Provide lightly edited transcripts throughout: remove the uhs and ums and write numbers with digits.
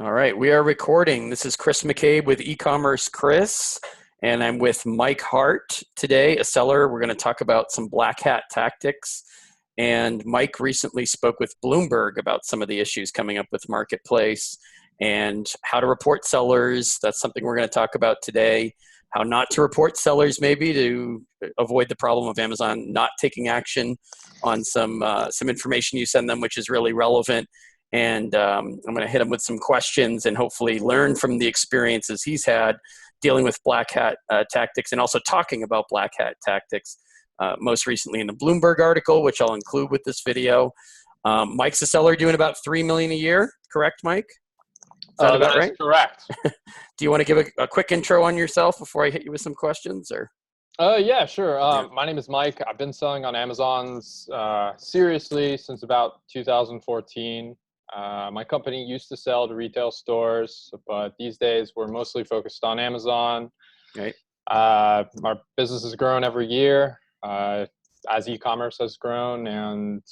All right, we are recording. This is Chris McCabe with E-commerce Chris, and I'm with Mike Hart today, a seller. We're going to talk about some black hat tactics. And Mike recently spoke with Bloomberg about some of the issues coming up with Marketplace and how to report sellers. That's something we're going to talk about today. How not to report sellers, maybe to avoid the problem of Amazon not taking action on some information you send them, which is really relevant. And I'm going to hit him with some questions and hopefully learn from the experiences he's had dealing with black hat tactics and also talking about black hat tactics, most recently in the Bloomberg article, which I'll include with this video. Mike's a seller doing about $3 million a year, correct, Mike? Is that about right? Correct. Do you want to give a quick intro on yourself before I hit you with some questions? Or? Yeah, sure. My name is Mike. I've been selling on Amazon's seriously since about 2014. My company used to sell to retail stores, but these days we're mostly focused on Amazon. Right. Our business has grown every year as e-commerce has grown, and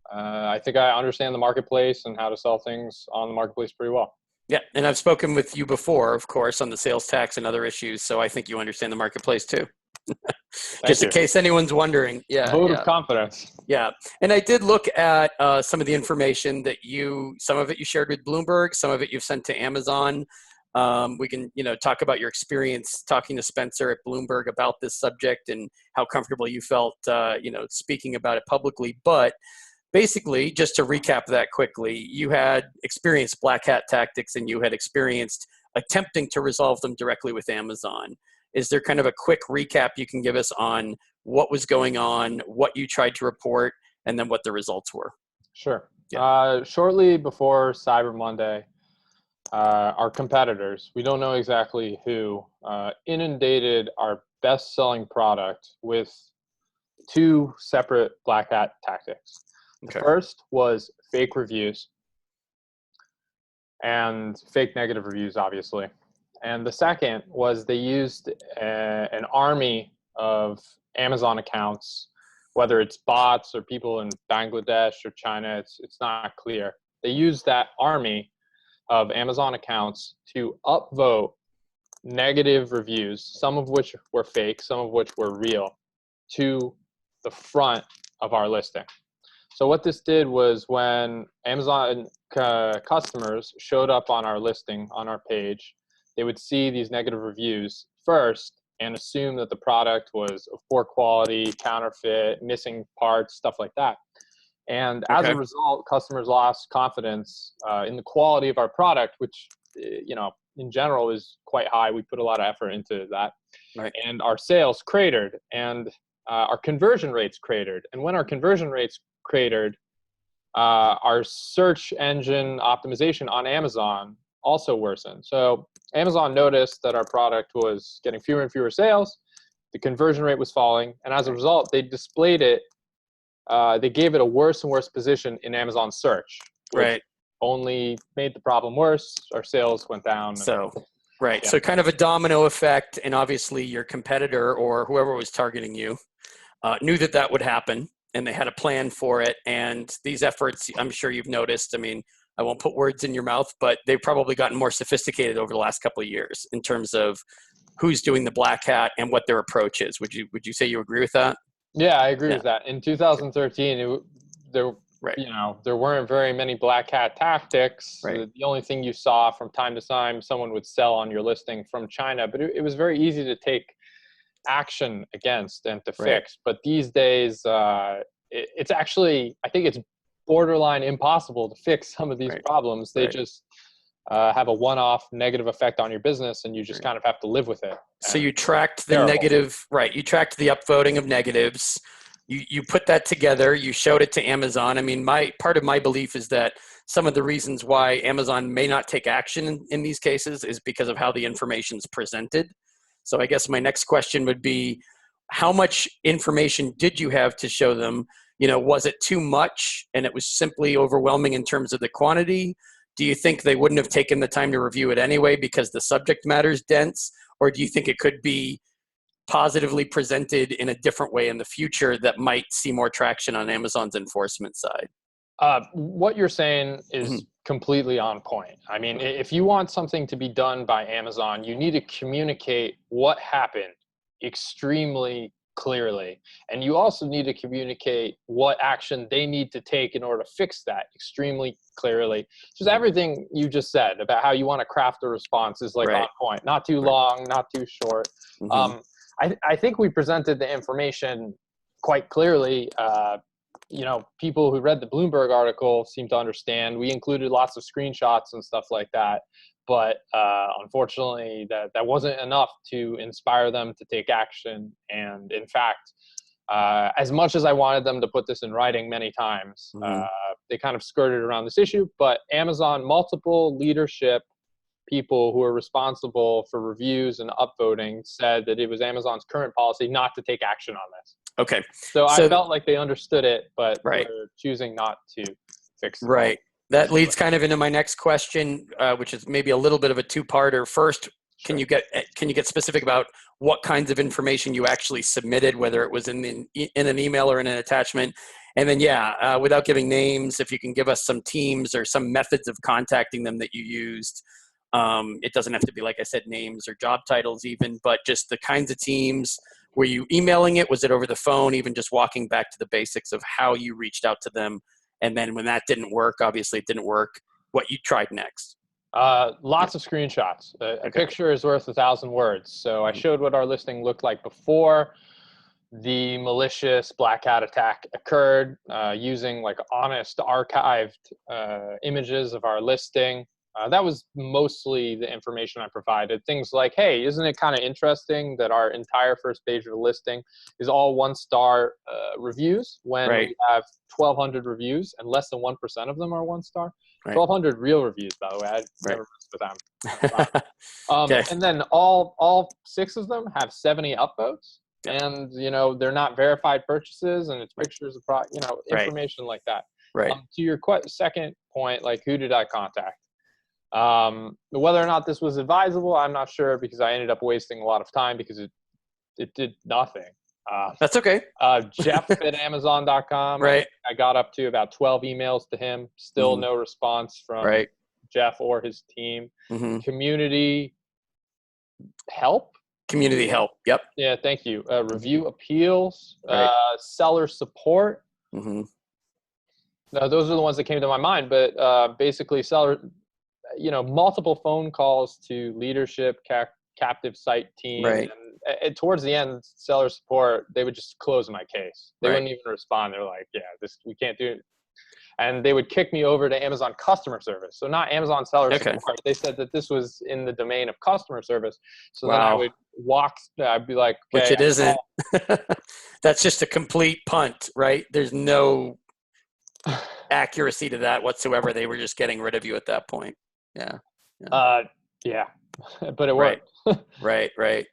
I think I understand the marketplace and how to sell things on the marketplace pretty well. Yeah, and I've spoken with you before, of course, on the sales tax and other issues, so I think you understand the marketplace too. Just in case anyone's wondering. Yeah. Vote of confidence. Yeah. And I did look at some of the information that some of it you shared with Bloomberg, some of it you've sent to Amazon. We can, talk about your experience talking to Spencer at Bloomberg about this subject and how comfortable you felt, speaking about it publicly. But basically, just to recap that quickly, you had experienced black hat tactics and you had experienced attempting to resolve them directly with Amazon. Is there kind of a quick recap you can give us on what was going on, what you tried to report, and then what the results were? Sure. Yeah. Shortly before Cyber Monday, our competitors, we don't know exactly who, inundated our best-selling product with two separate black hat tactics. Okay. The first was fake reviews and fake negative reviews, obviously. And the second was they used an army of Amazon accounts, whether it's bots or people in Bangladesh or China, it's not clear. They used that army of Amazon accounts to upvote negative reviews, some of which were fake, some of which were real, to the front of our listing. So what this did was when Amazon customers showed up on our listing, on our page, they would see these negative reviews first and assume that the product was of poor quality, counterfeit, missing parts, stuff like that. And as a result, customers lost confidence in the quality of our product, which, in general is quite high. We put a lot of effort into that. Right. And our sales cratered and our conversion rates cratered. And when our conversion rates cratered, our search engine optimization on Amazon also worsened. So Amazon noticed that our product was getting fewer and fewer sales, the conversion rate was falling, and as a result, they displayed it, they gave it a worse and worse position in Amazon search, which only made the problem worse. Our sales went down. So kind of a domino effect, and obviously your competitor or whoever was targeting you knew that would happen, and they had a plan for it, and these efforts, I'm sure you've noticed, I won't put words in your mouth, but they've probably gotten more sophisticated over the last couple of years in terms of who's doing the black hat and what their approach is. Would you say you agree with that? Yeah, I agree with that. In 2013, there weren't very many black hat tactics. Right. The only thing you saw from time to time, someone would sell on your listing from China, but it was very easy to take action against and to fix. But these days, it's actually, I think it's borderline impossible to fix some of these problems. They just have a one-off negative effect on your business, and you just kind of have to live with it. So you tracked the negative, you tracked the upvoting of negatives. You put that together. You showed it to Amazon. Part of my belief is that some of the reasons why Amazon may not take action in these cases is because of how the information is presented. So I guess my next question would be, how much information did you have to show them? Was it too much and it was simply overwhelming in terms of the quantity? Do you think they wouldn't have taken the time to review it anyway because the subject matter is dense? Or do you think it could be positively presented in a different way in the future that might see more traction on Amazon's enforcement side? What you're saying is completely on point. I mean, if you want something to be done by Amazon, you need to communicate what happened extremely clearly. And you also need to communicate what action they need to take in order to fix that extremely clearly. Just everything you just said about how you want to craft a response is like Right. on point. Not too Right. long, not too short. Mhm. I think we presented the information quite clearly. People who read the Bloomberg article seem to understand. We included lots of screenshots and stuff like that, but unfortunately, that wasn't enough to inspire them to take action. And in fact, as much as I wanted them to put this in writing many times, Mhm. they kind of skirted around this issue. But Amazon, multiple leadership people who are responsible for reviews and upvoting said that it was Amazon's current policy not to take action on this. Okay. So I So felt like they understood it, but right. were choosing not to fix the problem. Right. That leads kind of into my next question, which is maybe a little bit of a two-parter. First, Sure. can you get specific about what kinds of information you actually submitted, whether it was in an email or in an attachment? And then, without giving names, if you can give us some teams or some methods of contacting them that you used. It doesn't have to be, like I said, names or job titles even, but just the kinds of teams. Were you emailing it? Was it over the phone? Even just walking back to the basics of how you reached out to them. And then when that didn't work, obviously it didn't work, what you tried next. Lots of screenshots. A Okay. picture is worth 1,000 words. So I showed what our listing looked like before the malicious black hat attack occurred, using like honest archived images of our listing. That was mostly the information I provided. Things like, hey, isn't it kind of interesting that our entire first page of the listing is all 1-star reviews when Right. we have 1,200 reviews and less than 1% of them are 1-star? Right. 1,200 real reviews, by the way. I never messed with them. Okay. And then all 6 of them have 70 upvotes. Yep. And they're not verified purchases, and it's Right. pictures of information like that. Right. To your second point, like who did I contact? Whether or not this was advisable, I'm not sure, because I ended up wasting a lot of time because it did nothing. That's okay. Jeff at Amazon.com. Right. I got up to about 12 emails to him. Still no response from Right. Jeff or his team. Mm-hmm. Community help. Community help. Yep. Yeah, thank you. Review appeals, Right. seller support. Mm-hmm. Those are the ones that came to my mind. But basically, multiple phone calls to leadership, captive site team. Right. And towards the end, seller support, they would just close my case. They Right. wouldn't even respond. They're like, yeah, we can't do it. And they would kick me over to Amazon customer service. So not Amazon seller support. They said that this was in the domain of customer service. So then I would I'd be like, okay. Which it isn't. That's just a complete punt, right? There's no accuracy to that whatsoever. They were just getting rid of you at that point. Yeah. Yeah. But it worked. Right.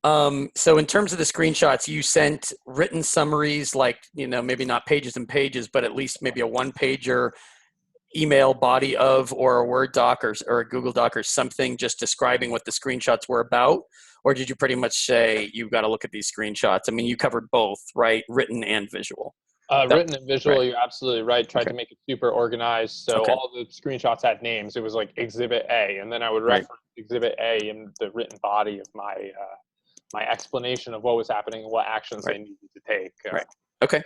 So in terms of the screenshots, you sent written summaries, like, maybe not pages and pages, but at least maybe a one-pager email body of, or a Word doc or a Google Doc or something just describing what the screenshots were about? Or did you pretty much say, you've got to look at these screenshots? I mean, you covered both, right? Written and visual. Written and visual, You're absolutely right. Tried Okay. to make it super organized. So all the screenshots had names. It was like Exhibit A. And then I would reference Exhibit A in the written body of my my explanation of what was happening and what actions they needed to take. Okay.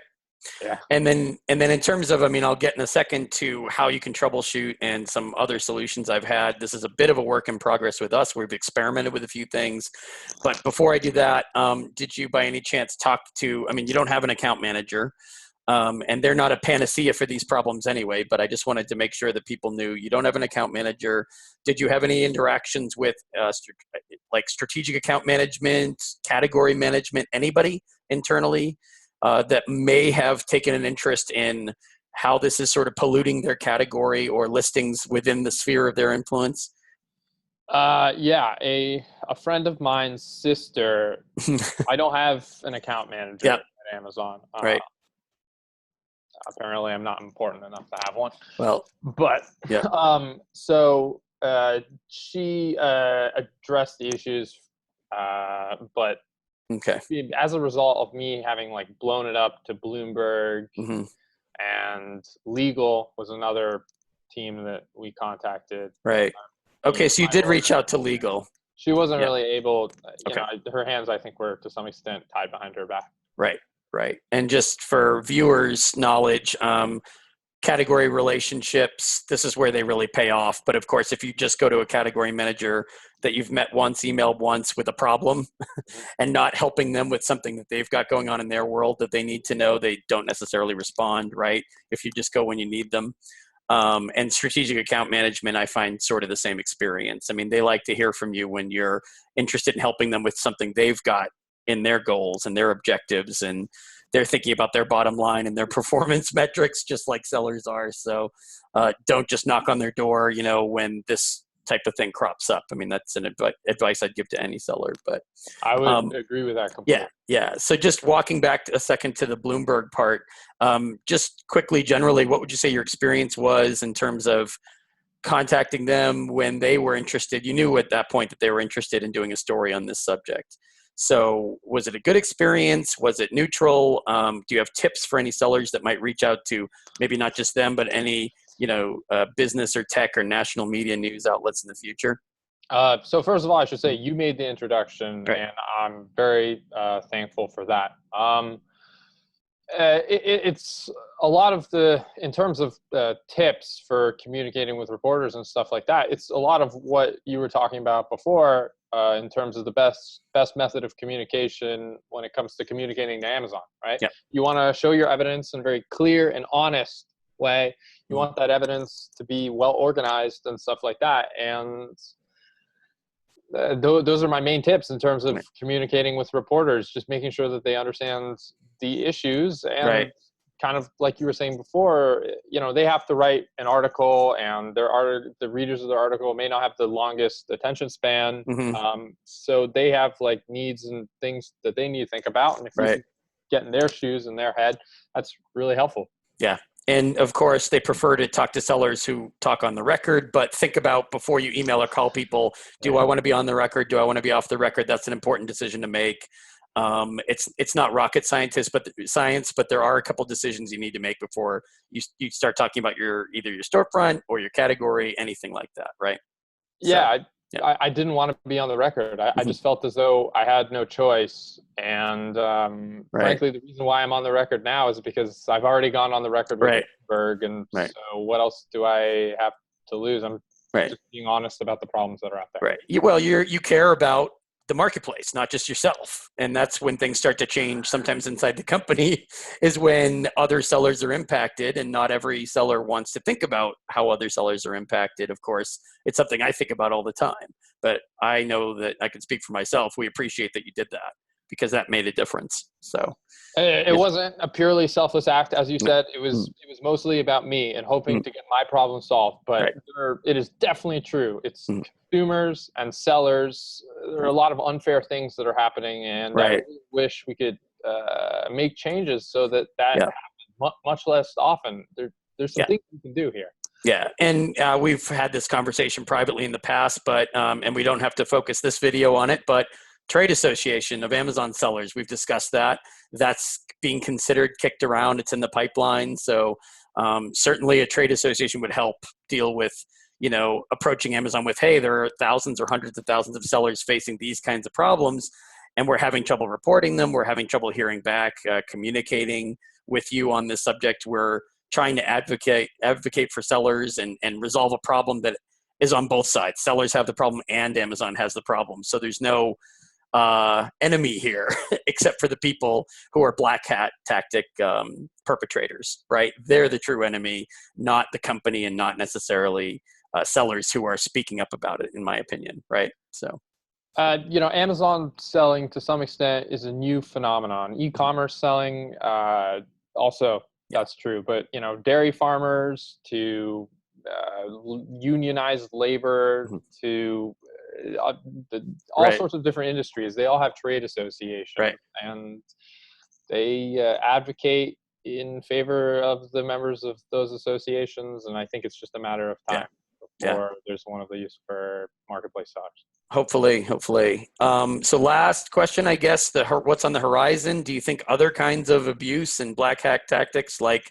Yeah. And then in terms of, I'll get in a second to how you can troubleshoot and some other solutions I've had. This is a bit of a work in progress with us. We've experimented with a few things. But before I do that, did you by any chance talk to, you don't have an account manager, and they're not a panacea for these problems anyway, but I just wanted to make sure that people knew you don't have an account manager. Did you have any interactions with like strategic account management, category management, anybody internally that may have taken an interest in how this is sort of polluting their category or listings within the sphere of their influence? Yeah, a friend of mine's sister. I don't have an account manager at Amazon. Right. Apparently, I'm not important enough to have one. Well, but yeah. So she addressed the issues, but okay. As a result of me having like blown it up to Bloomberg, Mm-hmm. and legal was another team that we contacted. Right. Okay, so you did reach out to legal. She wasn't Yeah. really able, you Okay. know, her hands, I think, were to some extent tied behind her back. Right, right. And just for viewers' knowledge, category relationships, this is where they really pay off. But of course, if you just go to a category manager that you've met once, emailed once with a problem and not helping them with something that they've got going on in their world that they need to know, they don't necessarily respond, right? If you just go when you need them. And strategic account management, I find sort of the same experience. I mean, they like to hear from you when you're interested in helping them with something they've got in their goals and their objectives, and they're thinking about their bottom line and their performance metrics just like sellers are. So don't just knock on their door, you know, when this type of thing crops up. I mean, that's an advice I'd give to any seller. But I would agree with that completely. Yeah. So just walking back a second to the Bloomberg part, just quickly, generally, what would you say your experience was in terms of contacting them when they were interested? You knew at that point that they were interested in doing a story on this subject. So was it a good experience? Was it neutral? Do you have tips for any sellers that might reach out to maybe not just them, but any, you know, business or tech or national media news outlets in the future? So first of all, I should say you made the introduction, Right. and I'm very thankful for that. It's a lot of in terms of tips for communicating with reporters and stuff like that. It's a lot of what you were talking about before in terms of the best method of communication when it comes to communicating to Amazon, right? Yeah. You want to show your evidence in a very clear and honest way. You want that evidence to be well organized and stuff like that. And those are my main tips in terms of communicating with reporters, just making sure that they understand the issues. And kind of like you were saying before, you know, they have to write an article, and the readers of the article may not have the longest attention span. So they have like needs and things that they need to think about. And if you can get in their shoes and their head, that's really helpful. Yeah. And of course, they prefer to talk to sellers who talk on the record, but think about before you email or call people, do I want to be on the record? Do I want to be off the record? That's an important decision to make. It's not rocket science, but there are a couple decisions you need to make before you start talking about either your storefront or your category, anything like that, right? Yeah. I didn't want to be on the record. I just felt as though I had no choice. And frankly, the reason why I'm on the record now is because I've already gone on the record with Bloomberg. And so what else do I have to lose? I'm just being honest about the problems that are out there. Right. Well, you care about the marketplace, not just yourself. And that's when things start to change sometimes inside the company is when other sellers are impacted, and not every seller wants to think about how other sellers are impacted. Of course, it's something I think about all the time, but I know that I can speak for myself. We appreciate that you did that because that made a difference. So it wasn't a purely selfless act. As you said, it was mostly about me and hoping to get my problem solved, but it is definitely true. It's consumers and sellers. There are a lot of unfair things that are happening, and I really wish we could make changes so that happens much less often. There's some things we can do here. Yeah, and we've had this conversation privately in the past, but and we don't have to focus this video on it, but Trade Association of Amazon Sellers, we've discussed that. That's being considered, kicked around. It's in the pipeline. So certainly a trade association would help deal with, you know, approaching Amazon with, hey, there are thousands or hundreds of thousands of sellers facing these kinds of problems, and we're having trouble reporting them. We're having trouble hearing back, communicating with you on this subject. We're trying to advocate for sellers and resolve a problem that is on both sides. Sellers have the problem and Amazon has the problem. So there's no enemy here except for the people who are black hat tactic perpetrators, right? They're the true enemy, not the company, and not necessarily sellers who are speaking up about it, in my opinion, right? So you know, Amazon selling to some extent is a new phenomenon. E-commerce selling also, that's true, but you know, dairy farmers to unionized labor to all sorts of different industries, they all have trade associations, and they advocate in favor of the members of those associations, and I think it's just a matter of time before there's one of these for marketplace sellers. Hopefully. So last question, I guess, what's on the horizon? Do you think other kinds of abuse and black hat tactics like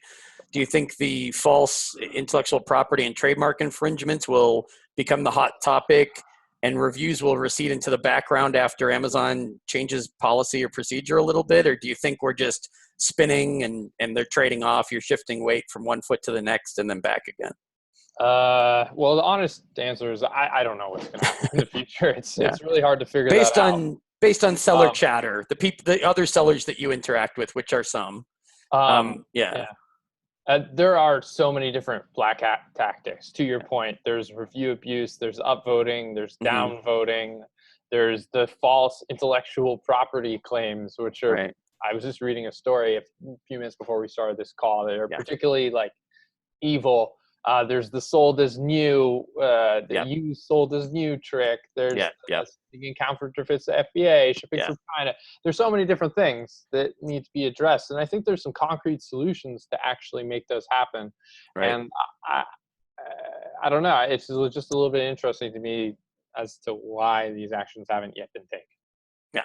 Do you think the false intellectual property and trademark infringements will become the hot topic and reviews will recede into the background after Amazon changes policy or procedure a little bit? Or do you think we're just spinning and they're trading off, you're shifting weight from one foot to the next and then back again? Well, the honest answer is I don't know what's going to happen in the future. It's Yeah. it's really hard to figure that out. Based on seller Um, chatter, the other sellers that you interact with, which are some. Yeah. yeah. There are so many different black hat tactics. To your point, there's review abuse, there's upvoting, there's Mm-hmm. downvoting, there's the false intellectual property claims, which are. Right. I was just reading a story a few minutes before we started this call. They are Yeah. particularly like evil. There's the sold as new, the Yeah. used sold as new trick. There's Yeah. speaking counterfeits to FBA, shipping Yeah. from China. There's so many different things that need to be addressed, and I think there's some concrete solutions to actually make those happen. Right. And I, I don't know. It's just a little bit interesting to me as to why these actions haven't yet been taken. Yeah.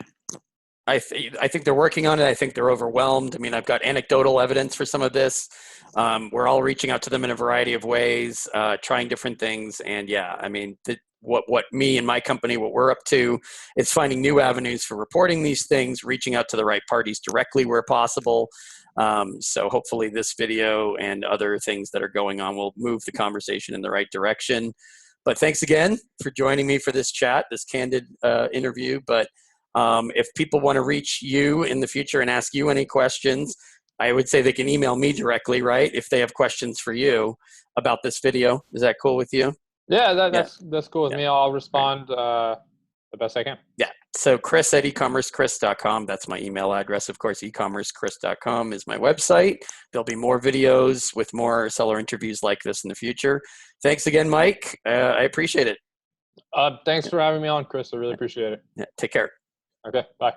I think they're working on it. I think they're overwhelmed. I mean, I've got anecdotal evidence for some of this. We're all reaching out to them in a variety of ways, trying different things. And yeah, I mean, what me and my company, what we're up to, is finding new avenues for reporting these things, reaching out to the right parties directly where possible. So hopefully this video and other things that are going on will move the conversation in the right direction. But thanks again for joining me for this chat, this candid interview. But if people want to reach you in the future and ask you any questions, I would say they can email me directly, right? If they have questions for you about this video. Is that cool with you? Yeah, that's cool with me. I'll respond the best I can. Yeah. So Chris at ecommercechris.com. That's my email address. Of course, ecommercechris.com is my website. There'll be more videos with more seller interviews like this in the future. Thanks again, Mike. I appreciate it. Thanks for having me on, Chris. I really appreciate it. Yeah, take care. Okay, bye.